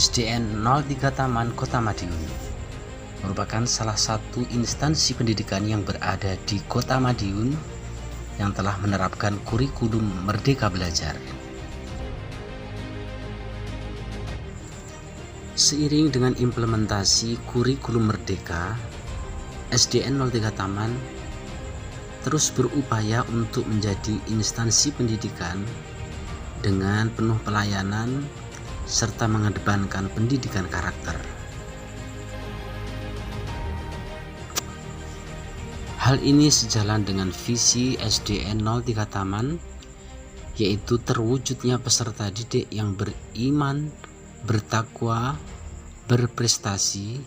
SDN 03 Taman Kota Madiun merupakan salah satu instansi pendidikan yang berada di Kota Madiun yang telah menerapkan kurikulum Merdeka Belajar. Seiring dengan implementasi kurikulum Merdeka, SDN 03 Taman terus berupaya untuk menjadi instansi pendidikan dengan penuh pelayanan serta mengedepankan pendidikan karakter. Hal ini sejalan dengan visi SDN 03 Taman, yaitu terwujudnya peserta didik yang beriman, bertakwa, berprestasi,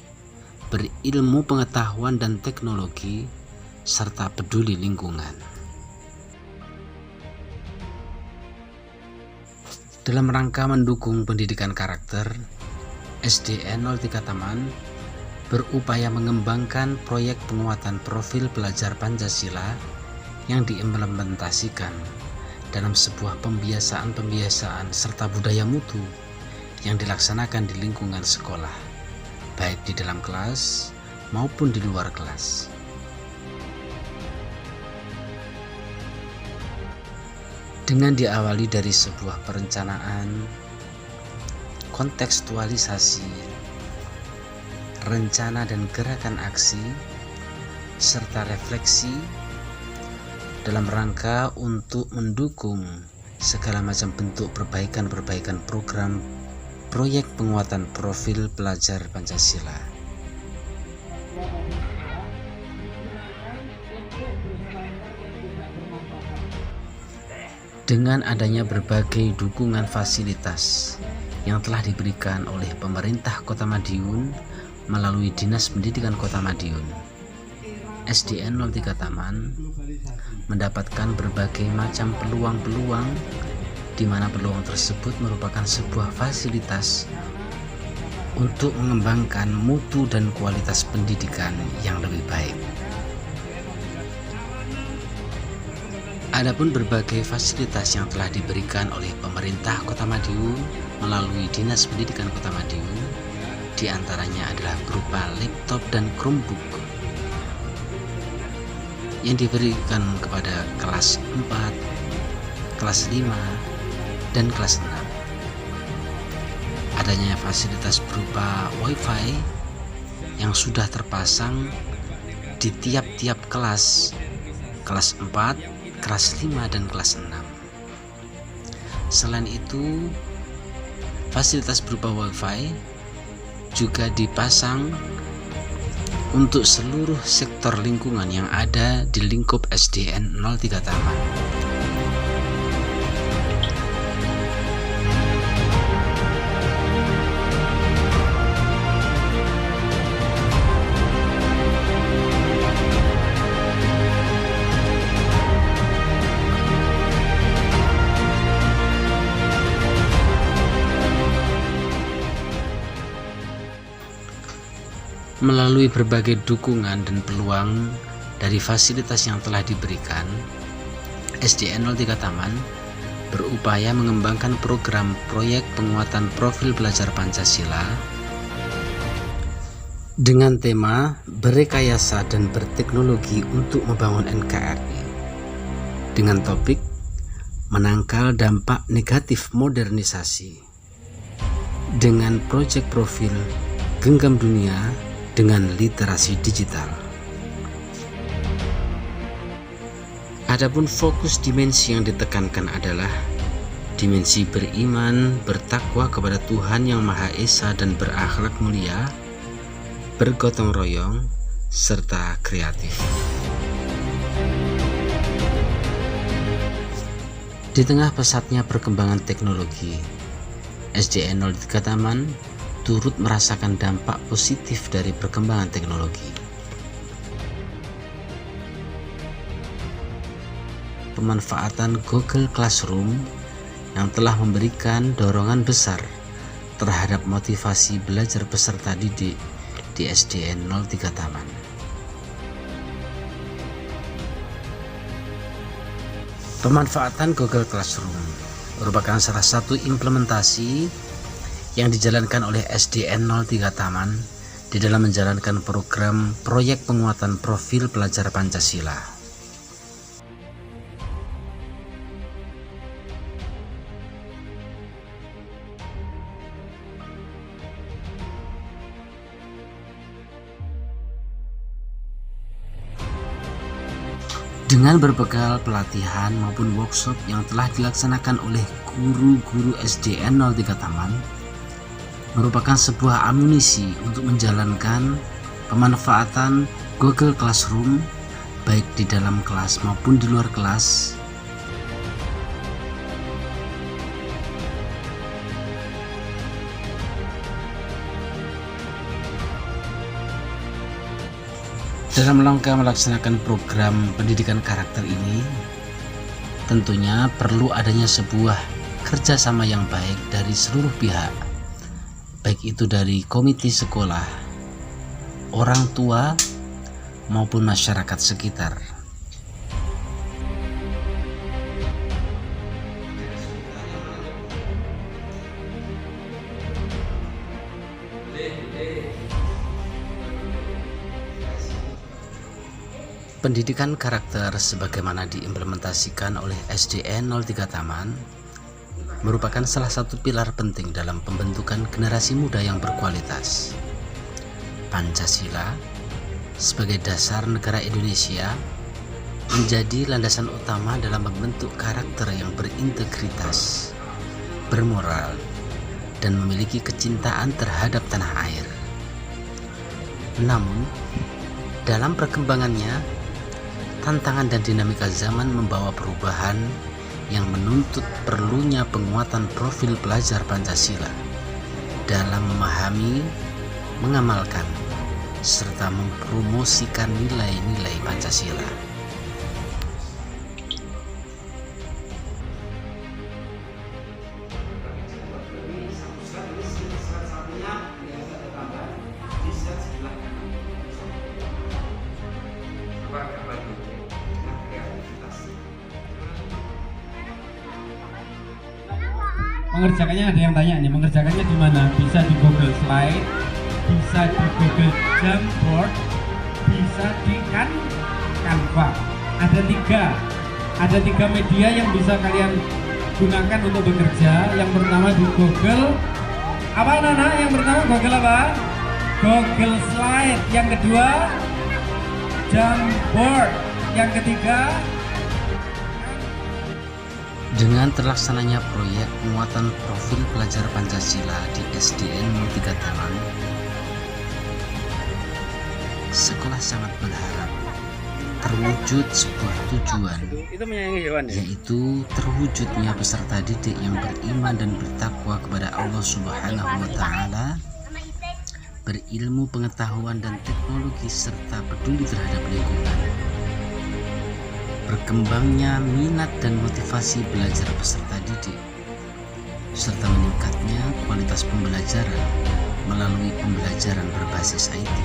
berilmu pengetahuan dan teknologi, serta peduli lingkungan. Dalam rangka mendukung pendidikan karakter, SDN 03 Taman berupaya mengembangkan proyek penguatan profil pelajar Pancasila yang diimplementasikan dalam sebuah pembiasaan serta budaya mutu yang dilaksanakan di lingkungan sekolah, baik di dalam kelas maupun di luar kelas. Dengan diawali dari sebuah perencanaan, kontekstualisasi, rencana dan gerakan aksi, serta refleksi dalam rangka untuk mendukung segala macam bentuk perbaikan program proyek penguatan profil pelajar Pancasila. Dengan adanya berbagai dukungan fasilitas yang telah diberikan oleh pemerintah Kota Madiun melalui Dinas Pendidikan Kota Madiun, SDN 03 Taman mendapatkan berbagai macam peluang-peluang di mana peluang tersebut merupakan sebuah fasilitas untuk mengembangkan mutu dan kualitas pendidikan yang lebih baik. Adapun berbagai fasilitas yang telah diberikan oleh pemerintah Kota Madiun melalui Dinas Pendidikan Kota Madiun, diantaranya adalah berupa laptop dan Chromebook yang diberikan kepada kelas 4, kelas 5, dan kelas 6. Adanya fasilitas berupa WiFi yang sudah terpasang di tiap-tiap kelas 4, kelas 5, dan kelas 6. Selain itu, fasilitas berupa WiFi juga dipasang untuk seluruh sektor lingkungan yang ada di lingkup SDN 03 Taman. Melalui berbagai dukungan dan peluang dari fasilitas yang telah diberikan, SDN 03 Taman berupaya mengembangkan program proyek penguatan profil pelajar Pancasila dengan tema berekayasa dan berteknologi untuk membangun NKRI dengan topik menangkal dampak negatif modernisasi dengan proyek profil genggam dunia dengan literasi digital. Adapun fokus dimensi yang ditekankan adalah dimensi beriman, bertakwa kepada Tuhan Yang Maha Esa dan berakhlak mulia, bergotong royong, serta kreatif. Di tengah pesatnya perkembangan teknologi, SDN 03 Taman turut merasakan dampak positif dari perkembangan teknologi. Pemanfaatan Google Classroom yang telah memberikan dorongan besar terhadap motivasi belajar peserta didik di SDN 03 Taman. Pemanfaatan Google Classroom merupakan salah satu implementasi yang dijalankan oleh SDN 03 Taman di dalam menjalankan program proyek penguatan profil pelajar Pancasila. Dengan berbekal pelatihan maupun workshop yang telah dilaksanakan oleh guru-guru SDN 03 Taman, merupakan sebuah amunisi untuk menjalankan pemanfaatan Google Classroom baik di dalam kelas maupun di luar kelas. Dalam rangka melaksanakan program pendidikan karakter ini, tentunya perlu adanya sebuah kerjasama yang baik dari seluruh pihak, baik itu dari komite sekolah, orang tua, maupun masyarakat sekitar. Pendidikan karakter sebagaimana diimplementasikan oleh SDN 03 Taman merupakan salah satu pilar penting dalam pembentukan generasi muda yang berkualitas. Pancasila sebagai dasar negara Indonesia menjadi landasan utama dalam membentuk karakter yang berintegritas, bermoral, dan memiliki kecintaan terhadap tanah air. Namun, dalam perkembangannya, tantangan dan dinamika zaman membawa perubahan yang menuntut perlunya penguatan profil pelajar Pancasila dalam memahami, mengamalkan, serta mempromosikan nilai-nilai Pancasila. Mengerjakannya ada yang tanya nih, mengerjakannya di mana? Bisa di Google Slide, bisa di Google Jamboard, bisa di Canva. Ada tiga media yang bisa kalian gunakan untuk bekerja. Yang pertama di Google apa Nana? Yang pertama Google apa? Google Slide. Yang kedua Jamboard. Yang ketiga, dengan terlaksananya proyek penguatan profil pelajar Pancasila di SDN 03 Taman, sekolah sangat berharap terwujud sebuah tujuan, yaitu terwujudnya peserta didik yang beriman dan bertakwa kepada Allah Subhanahu wa Ta'ala, berilmu pengetahuan dan teknologi, serta peduli terhadap lingkungan. Berkembangnya minat dan motivasi belajar peserta didik, serta meningkatnya kualitas pembelajaran melalui pembelajaran berbasis IT.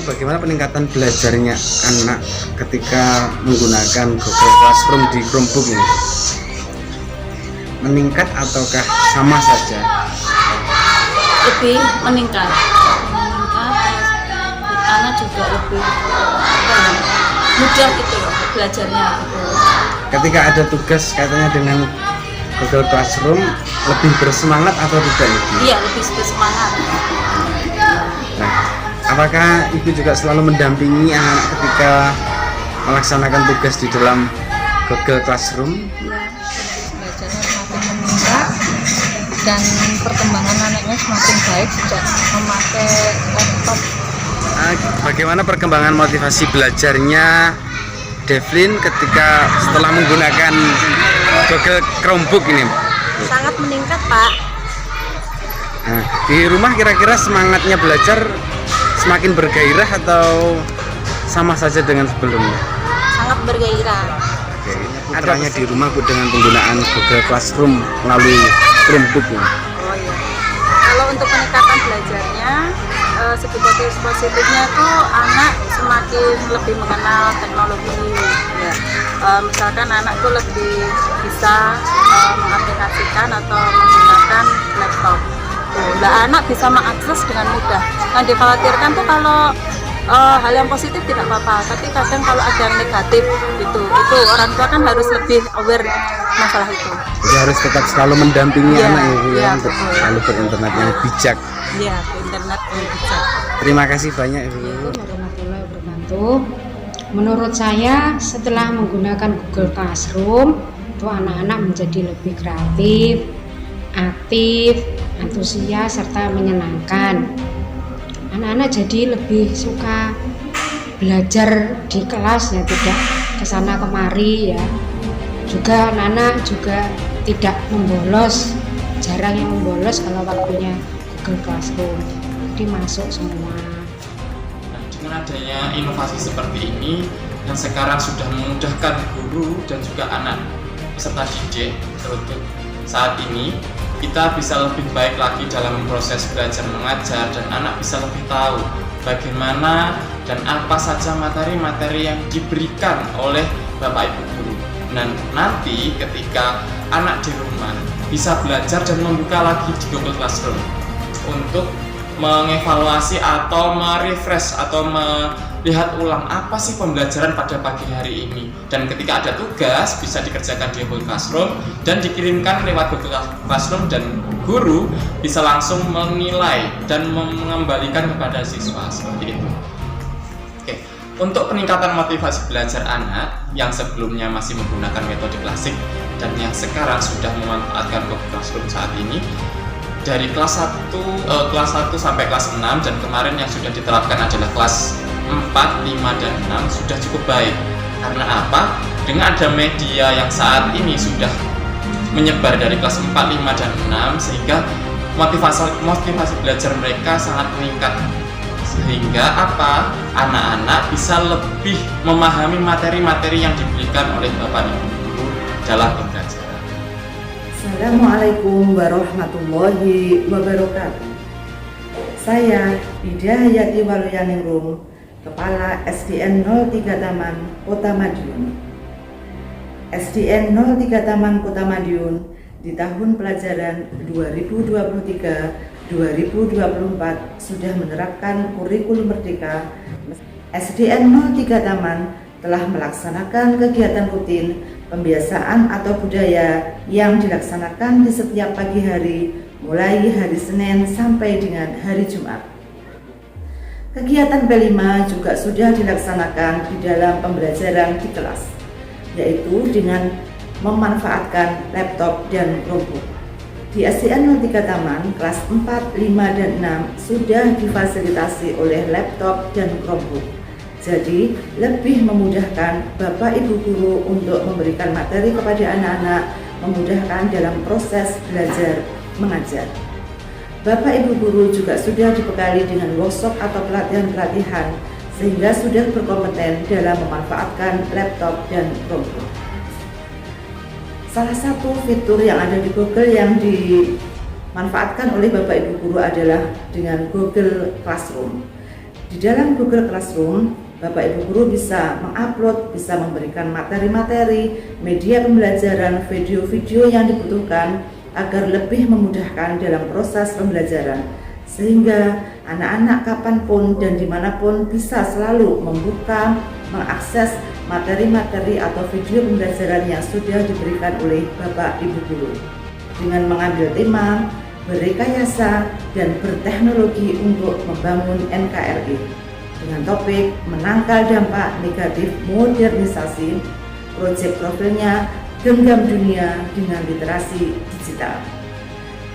Bagaimana peningkatan belajarnya anak ketika menggunakan Google Classroom di Chromebook ini? Meningkat ataukah sama saja? Lebih meningkat, anak juga lebih mudah gitu loh belajarnya gitu. Ketika ada tugas katanya dengan Google Classroom lebih bersemangat atau tidak Ibu? Iya, lebih bersemangat. Nah, apakah Ibu juga selalu mendampingi anak ketika melaksanakan tugas di dalam Google Classroom? Dan perkembangan anaknya semakin baik sejak memakai laptop. Bagaimana perkembangan motivasi belajarnya Devlin ketika setelah menggunakan Google Chromebook ini? Sangat meningkat, Pak. Nah, di rumah kira-kira semangatnya belajar semakin bergairah atau sama saja dengan sebelumnya? Sangat bergairah. Putranya di rumah Bu dengan penggunaan Google Classroom melalui Chromebook. Oh iya. Kalau untuk peningkatan belajarnya segi positifnya itu anak semakin lebih mengenal teknologi ya. Misalkan anak tuh lebih bisa mengaplikasikan atau menggunakan laptop. Anak bisa mengakses dengan mudah. Yang dikhawatirkan tuh kalau hal yang positif tidak apa-apa, tapi kadang kalau ada yang negatif itu orang tua kan harus lebih aware masalah itu. Jadi harus tetap selalu mendampingi Ya, anak ibu ya, untuk betul. selalu berinternet yang bijak. Iya, internet yang bijak. Terima kasih banyak ibu. Warahmatullahi wabarakatuh. Menurut saya setelah menggunakan Google Classroom itu anak-anak menjadi lebih kreatif, aktif, antusias serta menyenangkan. Anak-anak jadi lebih suka belajar di kelas ya, tidak kesana kemari ya. Juga anak-anak juga tidak membolos, jarang yang membolos kalau waktunya Google Classroom. Jadi masuk semua. Nah, dengan adanya inovasi seperti ini yang sekarang sudah memudahkan guru dan juga anak peserta didik, terutama saat ini kita bisa lebih baik lagi dalam proses belajar mengajar dan anak bisa lebih tahu bagaimana dan apa saja materi-materi yang diberikan oleh Bapak Ibu guru. Dan nanti ketika anak di rumah bisa belajar dan membuka lagi di Google Classroom untuk mengevaluasi atau merefresh atau melihat ulang apa sih pembelajaran pada pagi hari ini, dan ketika ada tugas bisa dikerjakan di Google Classroom dan dikirimkan lewat Google Classroom dan guru bisa langsung menilai dan mengembalikan kepada siswa seperti itu. Oke. Untuk peningkatan motivasi belajar anak yang sebelumnya masih menggunakan metode klasik dan yang sekarang sudah memanfaatkan Google Classroom saat ini, dari kelas 1 sampai kelas 6 dan kemarin yang sudah diterapkan adalah kelas 4, 5, dan 6 sudah cukup baik. Karena apa? Dengan ada media yang saat ini sudah menyebar dari kelas 4, 5, dan 6 sehingga motivasi belajar mereka sangat meningkat. Sehingga apa? Anak-anak bisa lebih memahami materi-materi yang diberikan oleh Bapak Ibu guru dalam pembelajaran. Assalamualaikum warahmatullahi wabarakatuh. Saya Ida Hayati Waluyaningrum, Kepala SDN 03 Taman Kota Madiun. SDN 03 Taman Kota Madiun di tahun pelajaran 2023-2024 sudah menerapkan kurikulum merdeka. SDN 03 Taman telah melaksanakan kegiatan rutin pembiasaan atau budaya yang dilaksanakan di setiap pagi hari mulai hari Senin sampai dengan hari Jumat. Kegiatan P5 juga sudah dilaksanakan di dalam pembelajaran di kelas, yaitu dengan memanfaatkan laptop dan Chromebook. Di SDN 03 Taman, kelas 4, 5, dan 6 sudah difasilitasi oleh laptop dan Chromebook. Jadi, lebih memudahkan Bapak Ibu guru untuk memberikan materi kepada anak-anak, memudahkan dalam proses belajar mengajar. Bapak Ibu guru juga sudah dibekali dengan workshop atau pelatihan-pelatihan sehingga sudah berkompeten dalam memanfaatkan laptop dan Chromebook. Salah satu fitur yang ada di Google yang dimanfaatkan oleh Bapak Ibu guru adalah dengan Google Classroom. Di dalam Google Classroom, Bapak Ibu guru bisa mengupload, bisa memberikan materi-materi, media pembelajaran, video-video yang dibutuhkan agar lebih memudahkan dalam proses pembelajaran, sehingga anak-anak kapanpun dan dimanapun bisa selalu membuka, mengakses materi-materi atau video pembelajaran yang sudah diberikan oleh Bapak Ibu guru dengan mengambil tema, berrekayasa, dan berteknologi untuk membangun NKRI. Dengan topik menangkal dampak negatif modernisasi, proyek profilnya genggam dunia dengan literasi digital.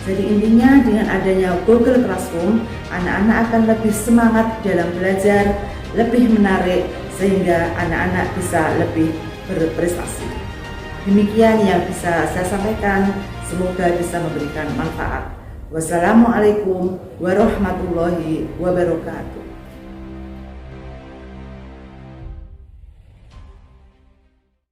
Jadi intinya dengan adanya Google Classroom, anak-anak akan lebih semangat dalam belajar, lebih menarik sehingga anak-anak bisa lebih berprestasi. Demikian yang bisa saya sampaikan, semoga bisa memberikan manfaat. Wassalamualaikum warahmatullahi wabarakatuh.